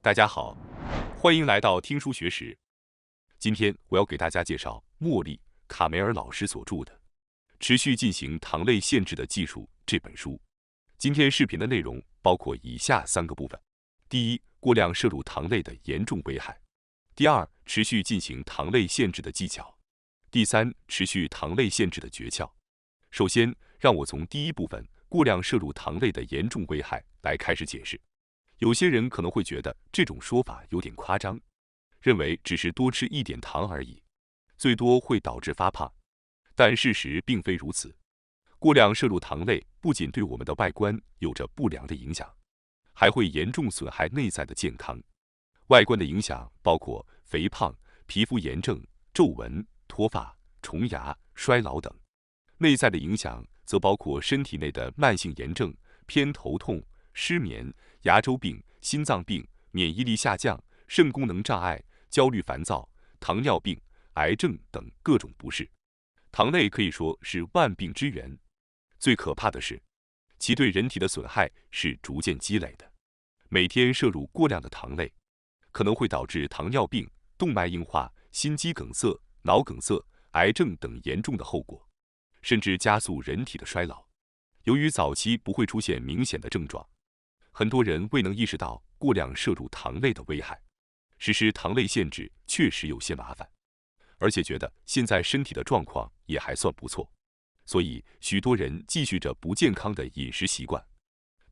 大家好，欢迎来到听书学史。今天我要给大家介绍莫莉·卡梅尔老师所著的《持续进行糖类限制的技术》这本书。今天视频的内容包括以下3个部分：第一，过量摄入糖类的严重危害；第二，持续进行糖类限制的技巧；第三，持续糖类限制的诀窍。首先，让我从第一部分过量摄入糖类的严重危害来开始解释。有些人可能会觉得这种说法有点夸张，认为只是多吃一点糖而已，最多会导致发胖。但事实并非如此。过量摄入糖类不仅对我们的外观有着不良的影响，还会严重损害内在的健康。外观的影响包括肥胖、皮肤炎症、皱纹、脱发、虫牙、衰老等；内在的影响则包括身体内的慢性炎症、偏头痛、失眠、牙周病、心脏病、免疫力下降、肾功能障碍、焦虑烦躁、糖尿病、癌症等各种不适。糖类可以说是万病之源，最可怕的是，其对人体的损害是逐渐积累的。每天摄入过量的糖类，可能会导致糖尿病、动脉硬化、心肌梗塞、脑梗塞、癌症等严重的后果，甚至加速人体的衰老。由于早期不会出现明显的症状，很多人未能意识到过量摄入糖类的危害，实施糖类限制确实有些麻烦，而且觉得现在身体的状况也还算不错，所以许多人继续着不健康的饮食习惯。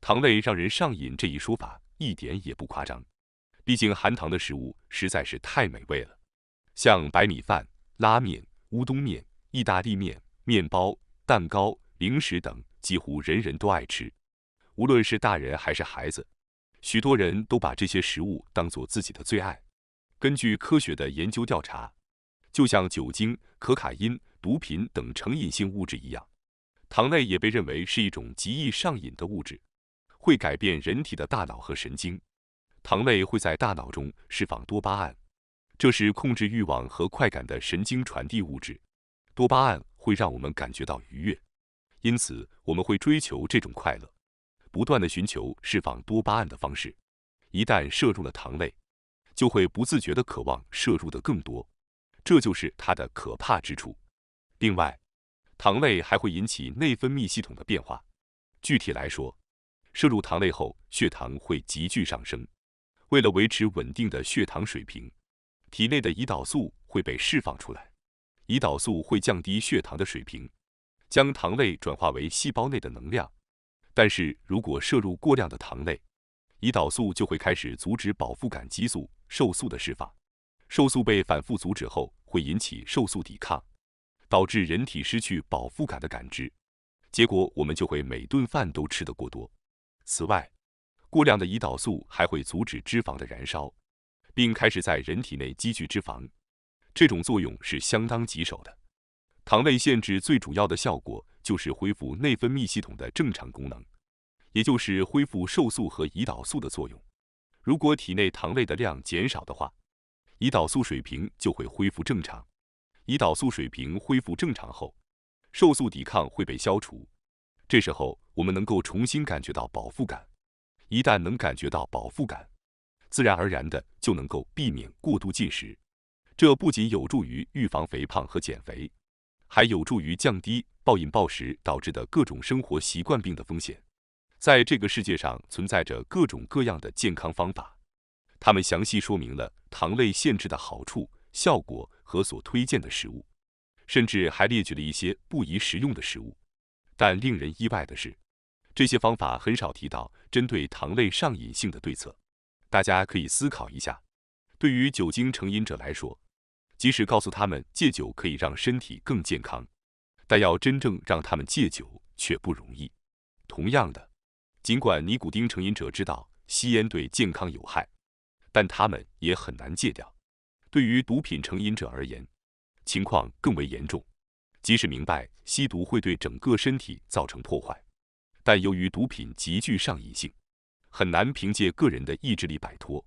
糖类让人上瘾这一说法一点也不夸张，毕竟含糖的食物实在是太美味了，像白米饭、拉面、乌冬面、意大利面、面包、蛋糕、零食等，几乎人人都爱吃。无论是大人还是孩子，许多人都把这些食物当作自己的最爱。根据科学的研究调查，就像酒精、可卡因、毒品等成瘾性物质一样，糖类也被认为是一种极易上瘾的物质，会改变人体的大脑和神经。糖类会在大脑中释放多巴胺，这是控制欲望和快感的神经传递物质。多巴胺会让我们感觉到愉悦，因此我们会追求这种快乐，不断地寻求释放多巴胺的方式。一旦摄入了糖类，就会不自觉地渴望摄入的更多，这就是它的可怕之处。另外，糖类还会引起内分泌系统的变化。具体来说，摄入糖类后，血糖会急剧上升。为了维持稳定的血糖水平，体内的胰岛素会被释放出来。胰岛素会降低血糖的水平，将糖类转化为细胞内的能量。但是如果摄入过量的糖类，胰岛素就会开始阻止饱腹感激素瘦素的释放。瘦素被反复阻止后，会引起瘦素抵抗，导致人体失去饱腹感的感知，结果我们就会每顿饭都吃得过多。此外，过量的胰岛素还会阻止脂肪的燃烧，并开始在人体内积聚脂肪，这种作用是相当棘手的。糖类限制最主要的效果就是恢复内分泌系统的正常功能，也就是恢复瘦素和胰岛素的作用。如果体内糖类的量减少的话，胰岛素水平就会恢复正常。胰岛素水平恢复正常后，瘦素抵抗会被消除，这时候我们能够重新感觉到饱腹感。一旦能感觉到饱腹感，自然而然的就能够避免过度进食。这不仅有助于预防肥胖和减肥，还有助于降低暴饮暴食导致的各种生活习惯病的风险。在这个世界上存在着各种各样的健康方法，它们详细说明了糖类限制的好处、效果和所推荐的食物，甚至还列举了一些不宜食用的食物。但令人意外的是，这些方法很少提到针对糖类上瘾性的对策。大家可以思考一下，对于酒精成瘾者来说，即使告诉他们戒酒可以让身体更健康，但要真正让他们戒酒却不容易。同样的，尽管尼古丁成瘾者知道吸烟对健康有害，但他们也很难戒掉。对于毒品成瘾者而言，情况更为严重。即使明白吸毒会对整个身体造成破坏，但由于毒品极具上瘾性，很难凭借个人的意志力摆脱。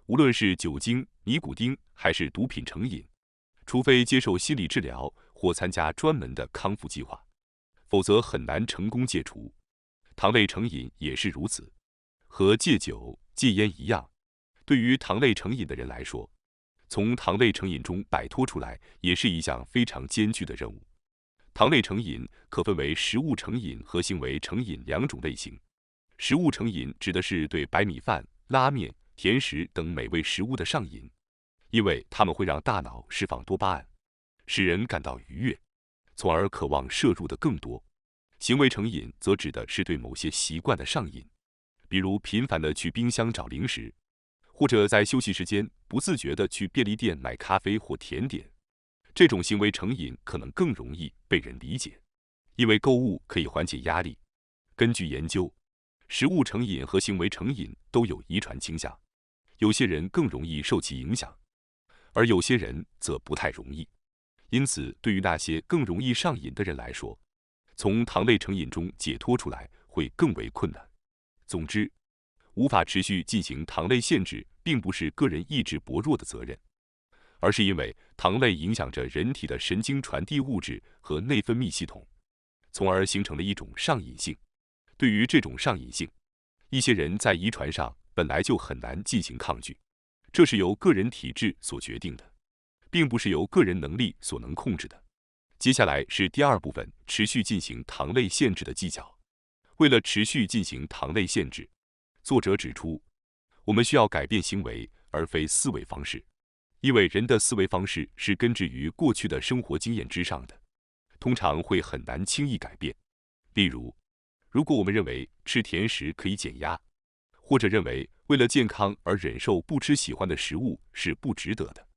无论是酒精、尼古丁还是毒品成瘾，除非接受心理治疗或参加专门的康复计划，否则很难成功戒除。糖类成瘾也是如此，和戒酒、戒烟一样，对于糖类成瘾的人来说，从糖类成瘾中摆脱出来也是一项非常艰巨的任务。糖类成瘾可分为食物成瘾和行为成瘾两种类型。食物成瘾指的是对白米饭、拉面、甜食等美味食物的上瘾，因为它们会让大脑释放多巴胺，使人感到愉悦，从而渴望摄入的更多。行为成瘾则指的是对某些习惯的上瘾，比如频繁地去冰箱找零食，或者在休息时间不自觉地去便利店买咖啡或甜点。这种行为成瘾可能更容易被人理解，因为购物可以缓解压力。根据研究，食物成瘾和行为成瘾都有遗传倾向，有些人更容易受其影响，而有些人则不太容易。因此，对于那些更容易上瘾的人来说，从糖类成瘾中解脱出来会更为困难。总之，无法持续进行糖类限制，并不是个人意志薄弱的责任，而是因为糖类影响着人体的神经传递物质和内分泌系统，从而形成了一种上瘾性。对于这种上瘾性，一些人在遗传上本来就很难进行抗拒，这是由个人体质所决定的，并不是由个人能力所能控制的。接下来是第二部分，持续进行糖类限制的技巧。为了持续进行糖类限制，作者指出，我们需要改变行为，而非思维方式，因为人的思维方式是根植于过去的生活经验之上的，通常会很难轻易改变。例如，如果我们认为吃甜食可以减压，或者认为为了健康而忍受不吃喜欢的食物是不值得的，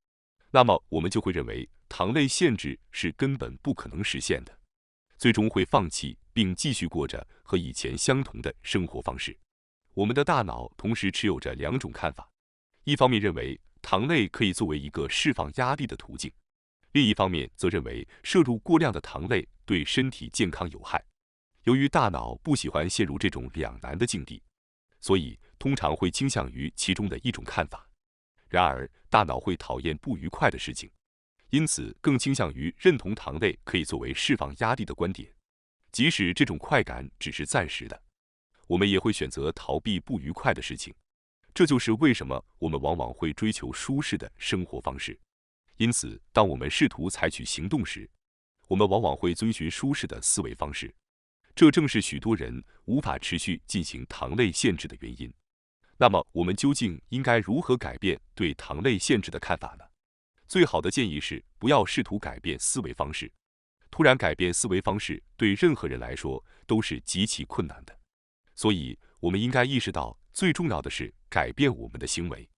那么我们就会认为糖类限制是根本不可能实现的，最终会放弃并继续过着和以前相同的生活方式。我们的大脑同时持有着两种看法，一方面认为糖类可以作为一个释放压力的途径，另一方面则认为摄入过量的糖类对身体健康有害。由于大脑不喜欢陷入这种两难的境地，所以通常会倾向于其中的一种看法。然而，大脑会讨厌不愉快的事情，因此更倾向于认同糖类可以作为释放压力的观点，即使这种快感只是暂时的，我们也会选择逃避不愉快的事情。这就是为什么我们往往会追求舒适的生活方式。因此，当我们试图采取行动时，我们往往会遵循舒适的思维方式。这正是许多人无法持续进行糖类限制的原因。那么，我们究竟应该如何改变对糖类限制的看法呢？最好的建议是不要试图改变思维方式。突然改变思维方式对任何人来说都是极其困难的，所以我们应该意识到，最重要的是改变我们的行为。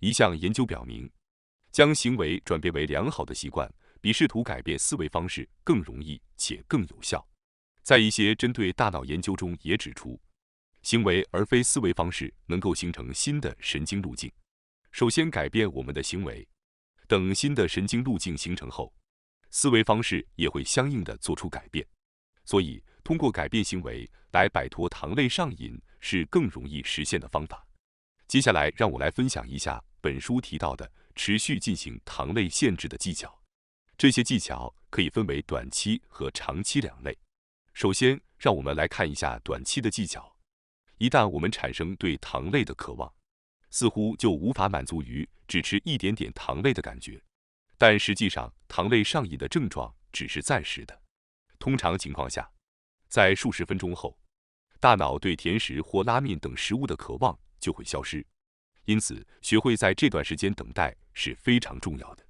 一项研究表明，将行为转变为良好的习惯，比试图改变思维方式更容易且更有效。在一些针对大脑研究中也指出，行为而非思维方式能够形成新的神经路径。首先改变我们的行为，等新的神经路径形成后，思维方式也会相应的做出改变。所以，通过改变行为来摆脱糖类上瘾是更容易实现的方法。接下来，让我来分享一下本书提到的持续进行糖类限制的技巧。这些技巧可以分为短期和长期两类。首先，让我们来看一下短期的技巧。一旦我们产生对糖类的渴望，似乎就无法满足于只吃一点点糖类的感觉。但实际上，糖类上瘾的症状只是暂时的。通常情况下，在数十分钟后，大脑对甜食或拉面等食物的渴望就会消失。因此，学会在这段时间等待是非常重要的。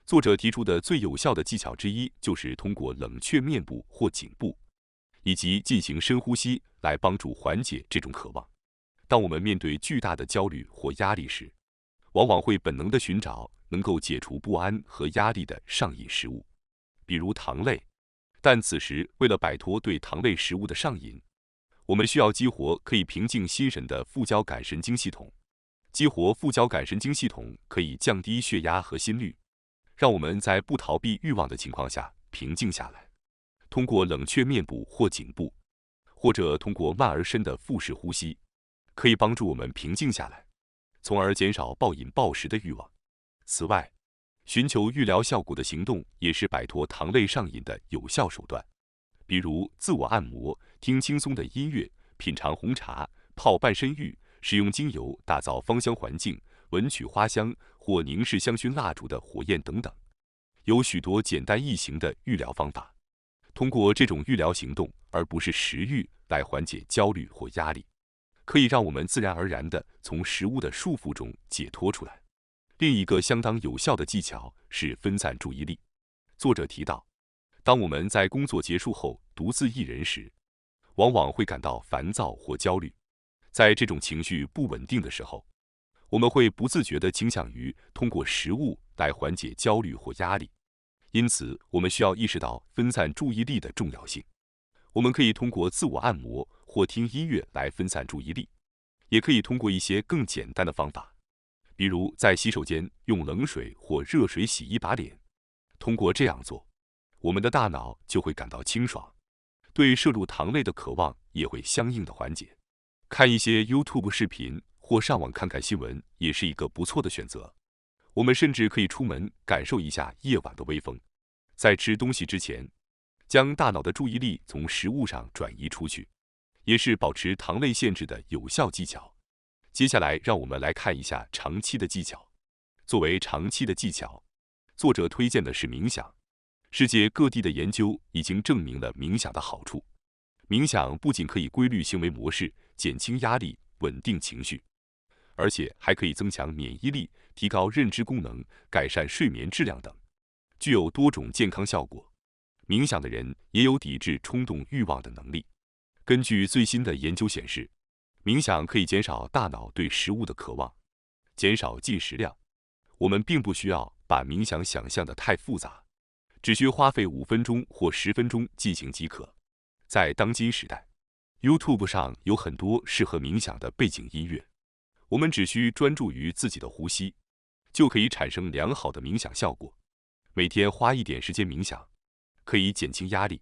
作者提出的最有效的技巧之一，就是通过冷却面部或颈部，以及进行深呼吸来帮助缓解这种渴望。当我们面对巨大的焦虑或压力时，往往会本能地寻找能够解除不安和压力的上瘾食物，比如糖类。但此时，为了摆脱对糖类食物的上瘾，我们需要激活可以平静心神的副交感神经系统。激活副交感神经系统可以降低血压和心率，让我们在不逃避欲望的情况下平静下来。通过冷却面部或颈部，或者通过慢而深的腹式呼吸，可以帮助我们平静下来，从而减少暴饮暴食的欲望。此外，寻求预疗效果的行动也是摆脱糖类上瘾的有效手段，比如自我按摩、听轻松的音乐、品尝红茶、泡半身浴、使用精油打造芳香环境、闻取花香或凝视香薰蜡烛的火焰等等。有许多简单易行的预疗方法，通过这种预疗行动，而不是食欲，来缓解焦虑或压力，可以让我们自然而然地从食物的束缚中解脱出来。另一个相当有效的技巧是分散注意力。作者提到，当我们在工作结束后独自一人时，往往会感到烦躁或焦虑。在这种情绪不稳定的时候，我们会不自觉地倾向于通过食物来缓解焦虑或压力。因此，我们需要意识到分散注意力的重要性。我们可以通过自我按摩或听音乐来分散注意力，也可以通过一些更简单的方法，比如在洗手间用冷水或热水洗一把脸。通过这样做，我们的大脑就会感到清爽，对摄入糖类的渴望也会相应的缓解。看一些 YouTube 视频或上网看看新闻也是一个不错的选择。我们甚至可以出门感受一下夜晚的微风。在吃东西之前，将大脑的注意力从食物上转移出去，也是保持糖类限制的有效技巧。接下来，让我们来看一下长期的技巧。作为长期的技巧，作者推荐的是冥想。世界各地的研究已经证明了冥想的好处。冥想不仅可以规律行为模式，减轻压力，稳定情绪，而且还可以增强免疫力，提高认知功能，改善睡眠质量等，具有多种健康效果。冥想的人也有抵制冲动欲望的能力。根据最新的研究显示，冥想可以减少大脑对食物的渴望，减少进食量。我们并不需要把冥想想象得太复杂，只需花费5分钟或10分钟进行即可。在当今时代， YouTube 上有很多适合冥想的背景音乐，我们只需专注于自己的呼吸，就可以产生良好的冥想效果。每天花一点时间冥想，可以减轻压力，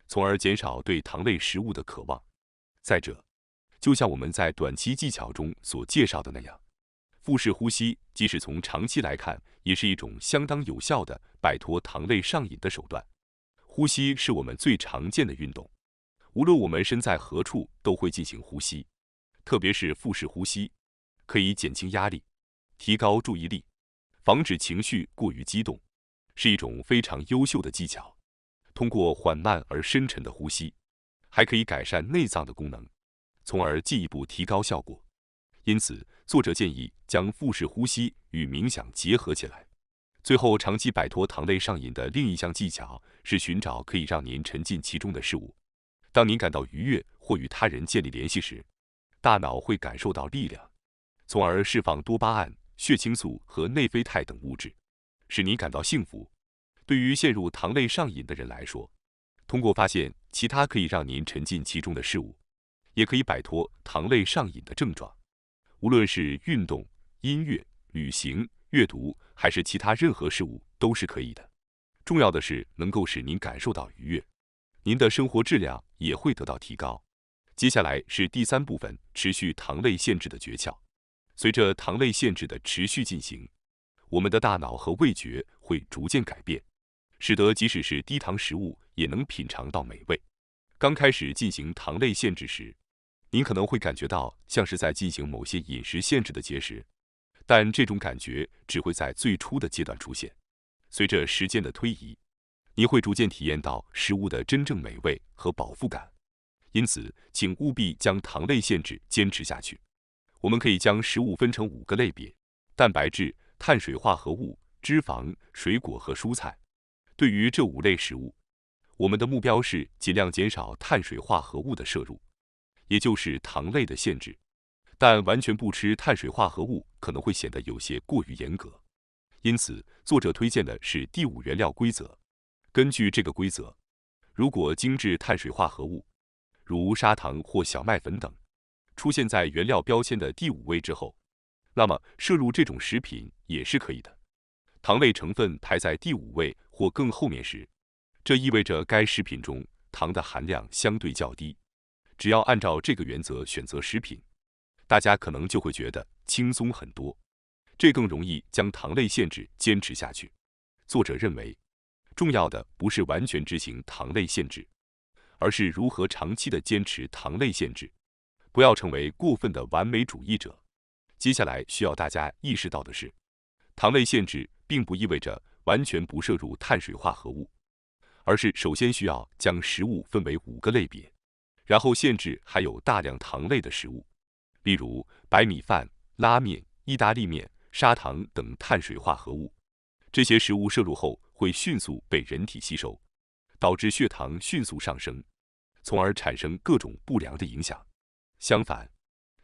从而减少对糖类食物的渴望。再者，就像我们在短期技巧中所介绍的那样，腹式呼吸即使从长期来看，也是一种相当有效的摆脱糖类上瘾的手段。呼吸是我们最常见的运动，无论我们身在何处都会进行呼吸，特别是腹式呼吸，可以减轻压力，提高注意力，防止情绪过于激动，是一种非常优秀的技巧。通过缓慢而深沉的呼吸，还可以改善内脏的功能，从而进一步提高效果。因此，作者建议将腹式呼吸与冥想结合起来。最后，长期摆脱糖类上瘾的另一项技巧是寻找可以让您沉浸其中的事物。当您感到愉悦或与他人建立联系时，大脑会感受到力量，从而释放多巴胺、血清素和内啡肽等物质，使你感到幸福。对于陷入糖类上瘾的人来说，通过发现其他可以让您沉浸其中的事物，也可以摆脱糖类上瘾的症状。无论是运动、音乐、旅行、阅读，还是其他任何事物都是可以的。重要的是能够使您感受到愉悦，您的生活质量也会得到提高。接下来是第3部分，持续糖类限制的诀窍。随着糖类限制的持续进行，我们的大脑和味觉会逐渐改变，使得即使是低糖食物也能品尝到美味。刚开始进行糖类限制时，您可能会感觉到像是在进行某些饮食限制的节食，但这种感觉只会在最初的阶段出现。随着时间的推移，你会逐渐体验到食物的真正美味和饱腹感。因此，请务必将糖类限制坚持下去。我们可以将食物分成5个类别：蛋白质、碳水化合物、脂肪、水果和蔬菜。对于这5类食物，我们的目标是尽量减少碳水化合物的摄入，也就是糖类的限制。但完全不吃碳水化合物可能会显得有些过于严格。因此，作者推荐的是第5原料规则。根据这个规则，如果精致碳水化合物，如砂糖或小麦粉等，出现在原料标签的第5位之后，那么摄入这种食品也是可以的。糖类成分排在第5位或更后面时，这意味着该食品中糖的含量相对较低。只要按照这个原则选择食品，大家可能就会觉得轻松很多，这更容易将糖类限制坚持下去。作者认为，重要的不是完全执行糖类限制，而是如何长期的坚持糖类限制，不要成为过分的完美主义者。接下来需要大家意识到的是，糖类限制并不意味着完全不摄入碳水化合物，而是首先需要将食物分为5个类别，然后限制含有大量糖类的食物，例如白米饭、拉面、意大利面、砂糖等碳水化合物。这些食物摄入后会迅速被人体吸收，导致血糖迅速上升，从而产生各种不良的影响。相反，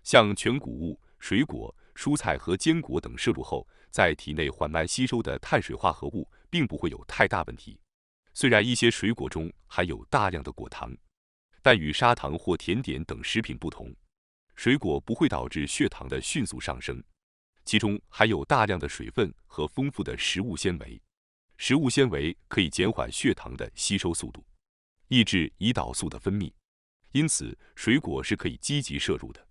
像全谷物、水果、蔬菜和坚果等摄入后在体内缓慢吸收的碳水化合物并不会有太大问题。虽然一些水果中含有大量的果糖，但与砂糖或甜点等食品不同，水果不会导致血糖的迅速上升，其中含有大量的水分和丰富的食物纤维。食物纤维可以减缓血糖的吸收速度，抑制胰岛素的分泌，因此水果是可以积极摄入的。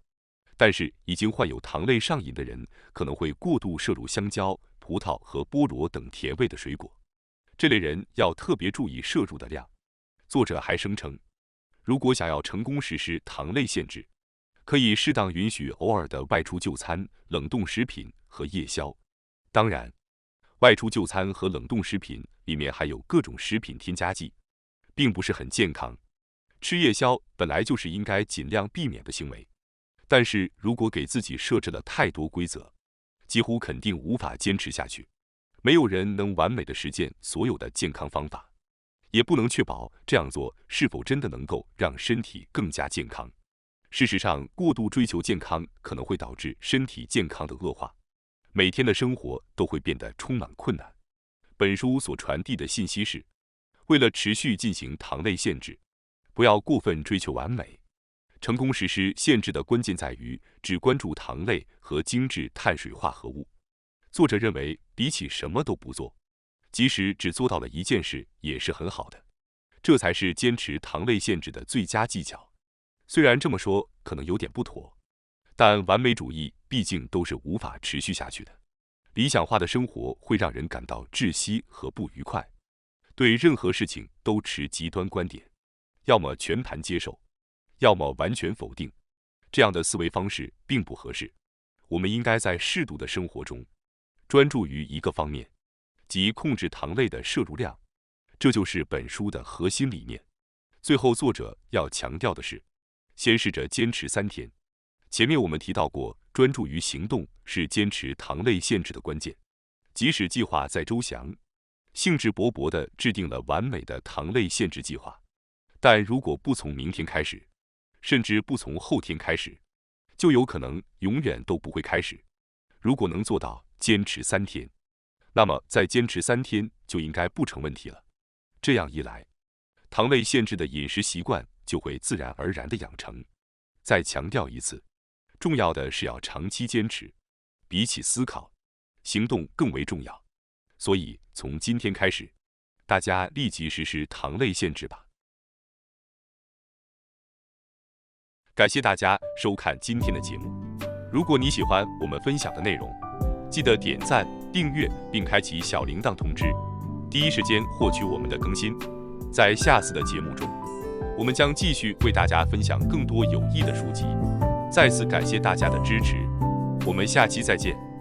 但是已经患有糖类上瘾的人可能会过度摄入香蕉、葡萄和菠萝等甜味的水果，这类人要特别注意摄入的量。作者还声称，如果想要成功实施糖类限制，可以适当允许偶尔的外出就餐、冷冻食品和夜宵。当然，外出就餐和冷冻食品里面含有各种食品添加剂，并不是很健康。吃夜宵本来就是应该尽量避免的行为，但是如果给自己设置了太多规则，几乎肯定无法坚持下去。没有人能完美的实践所有的健康方法，也不能确保这样做是否真的能够让身体更加健康。事实上，过度追求健康可能会导致身体健康的恶化，每天的生活都会变得充满困难。本书所传递的信息是，为了持续进行糖类限制，不要过分追求完美。成功实施限制的关键在于只关注糖类和精致碳水化合物。作者认为，比起什么都不做，即使只做到了一件事也是很好的，这才是坚持糖类限制的最佳技巧。虽然这么说可能有点不妥，但完美主义毕竟都是无法持续下去的。理想化的生活会让人感到窒息和不愉快，对任何事情都持极端观点，要么全盘接受，要么完全否定。这样的思维方式并不合适。我们应该在适度的生活中专注于一个方面，即控制糖类的摄入量。这就是本书的核心理念。最后，作者要强调的是，先试着坚持3天。前面我们提到过，专注于行动是坚持糖类限制的关键。即使计划再周详，兴致勃勃地制定了完美的糖类限制计划，但如果不从明天开始，甚至不从后天开始，就有可能永远都不会开始。如果能做到坚持3天，那么再坚持3天就应该不成问题了。这样一来，糖类限制的饮食习惯就会自然而然地养成。再强调一次，重要的是要长期坚持，比起思考，行动更为重要。所以从今天开始，大家立即实施糖类限制吧。感谢大家收看今天的节目。如果你喜欢我们分享的内容，记得点赞、订阅并开启小铃铛通知，第一时间获取我们的更新。在下次的节目中，我们将继续为大家分享更多有益的书籍。再次感谢大家的支持，我们下期再见。